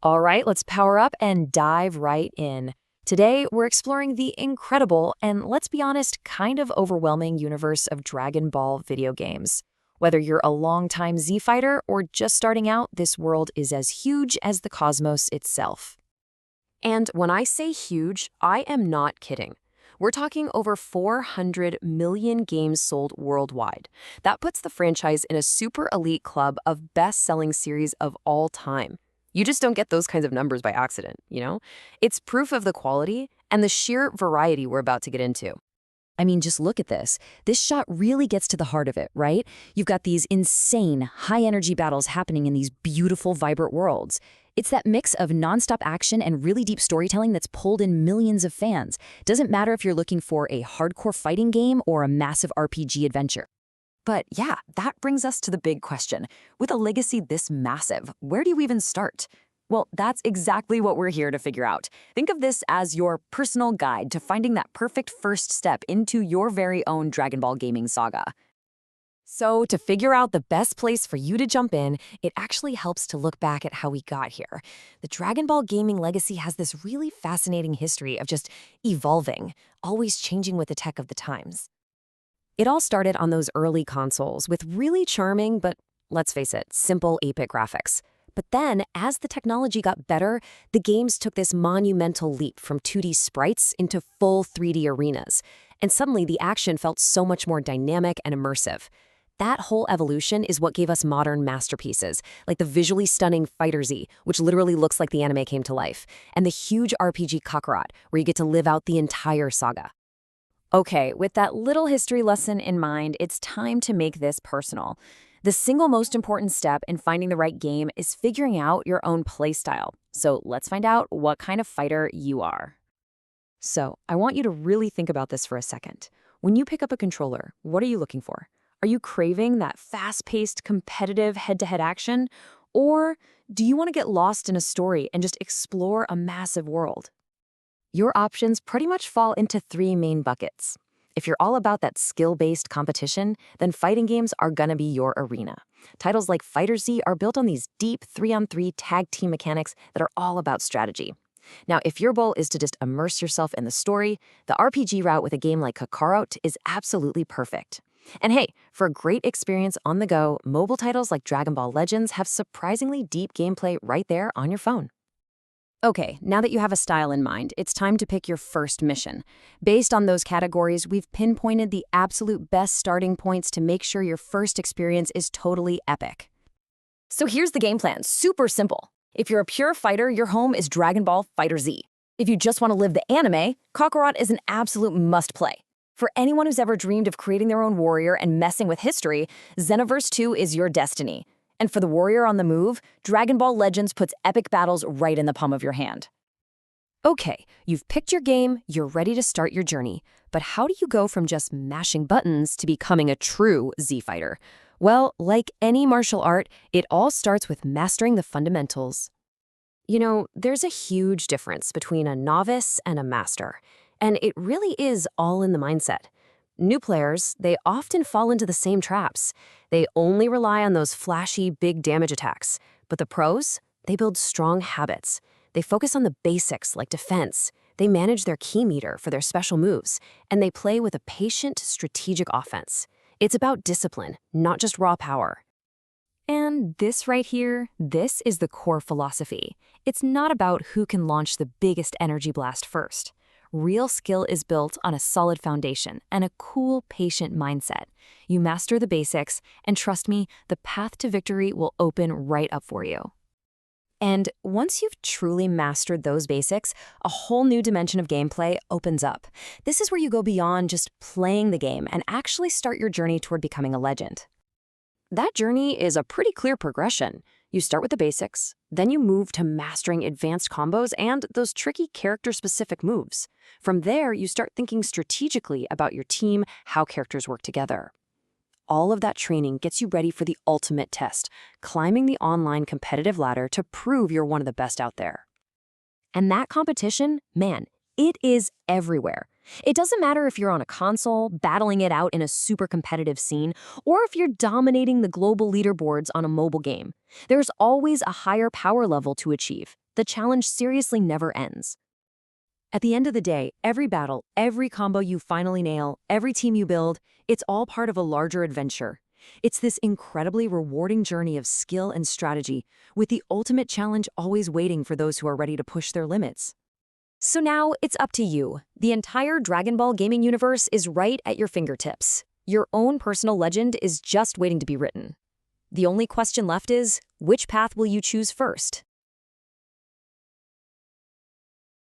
All right, let's power up and dive right in. Today, we're exploring the incredible and, let's be honest, kind of overwhelming universe of Dragon Ball video games. Whether you're a longtime Z fighter or just starting out, this world is as huge as the cosmos itself. And when I say huge, I am not kidding. We're talking over 400 million games sold worldwide. That puts the franchise in a super elite club of best-selling series of all time. You just don't get those kinds of numbers by accident, you know? It's proof of the quality and the sheer variety we're about to get into. I mean, just look at this. This shot really gets to the heart of it, right? You've got these insane, high-energy battles happening in these beautiful, vibrant worlds. It's that mix of nonstop action and really deep storytelling that's pulled in millions of fans. Doesn't matter if you're looking for a hardcore fighting game or a massive RPG adventure. But yeah, that brings us to the big question. With a legacy this massive, where do you even start? Well, that's exactly what we're here to figure out. Think of this as your personal guide to finding that perfect first step into your very own Dragon Ball gaming saga. So to figure out the best place for you to jump in, it actually helps to look back at how we got here. The Dragon Ball gaming legacy has this really fascinating history of just evolving, always changing with the tech of the times. It all started on those early consoles with really charming, but let's face it, simple 8-bit graphics. But then, as the technology got better, the games took this monumental leap from 2D sprites into full 3D arenas. And suddenly, the action felt so much more dynamic and immersive. That whole evolution is what gave us modern masterpieces, like the visually stunning Fighter Z, which literally looks like the anime came to life, and the huge RPG Kakarot, where you get to live out the entire saga. Okay, with that little history lesson in mind, it's time to make this personal. The single most important step in finding the right game is figuring out your own playstyle. So let's find out what kind of fighter you are. So I want you to really think about this for a second. When you pick up a controller, what are you looking for? Are you craving that fast-paced, competitive head-to-head action? Or do you want to get lost in a story and just explore a massive world? Your options pretty much fall into 3 main buckets. If you're all about that skill-based competition, then fighting games are gonna be your arena. Titles like Fighter Z are built on these deep 3-on-3 tag team mechanics that are all about strategy. Now, if your goal is to just immerse yourself in the story, the RPG route with a game like Kakarot is absolutely perfect. And hey, for a great experience on the go, mobile titles like Dragon Ball Legends have surprisingly deep gameplay right there on your phone. Okay, now that you have a style in mind, it's time to pick your first mission. Based on those categories, we've pinpointed the absolute best starting points to make sure your first experience is totally epic. So here's the game plan, super simple. If you're a pure fighter, your home is Dragon Ball FighterZ. If you just want to live the anime, Kakarot is an absolute must-play. For anyone who's ever dreamed of creating their own warrior and messing with history, Xenoverse 2 is your destiny. And for the warrior on the move, Dragon Ball Legends puts epic battles right in the palm of your hand. Okay, you've picked your game, you're ready to start your journey. But how do you go from just mashing buttons to becoming a true Z fighter? Well, like any martial art, it all starts with mastering the fundamentals. You know, there's a huge difference between a novice and a master. And it really is all in the mindset. New players, they often fall into the same traps. They only rely on those flashy, big damage attacks. But the pros, they build strong habits. They focus on the basics like defense. They manage their ki meter for their special moves. And they play with a patient, strategic offense. It's about discipline, not just raw power. And this right here, this is the core philosophy. It's not about who can launch the biggest energy blast first. Real skill is built on a solid foundation and a cool, patient mindset. You master the basics, and trust me, the path to victory will open right up for you. And once you've truly mastered those basics, a whole new dimension of gameplay opens up. This is where you go beyond just playing the game and actually start your journey toward becoming a legend. That journey is a pretty clear progression. You start with the basics, then you move to mastering advanced combos and those tricky character-specific moves. From there, you start thinking strategically about your team, how characters work together. All of that training gets you ready for the ultimate test, climbing the online competitive ladder to prove you're one of the best out there. And that competition, man, it is everywhere. It doesn't matter if you're on a console, battling it out in a super competitive scene, or if you're dominating the global leaderboards on a mobile game. There's always a higher power level to achieve. The challenge seriously never ends. At the end of the day, every battle, every combo you finally nail, every team you build, it's all part of a larger adventure. It's this incredibly rewarding journey of skill and strategy, with the ultimate challenge always waiting for those who are ready to push their limits. So now it's up to you. The entire Dragon Ball gaming universe is right at your fingertips. Your own personal legend is just waiting to be written. The only question left is, which path will you choose first?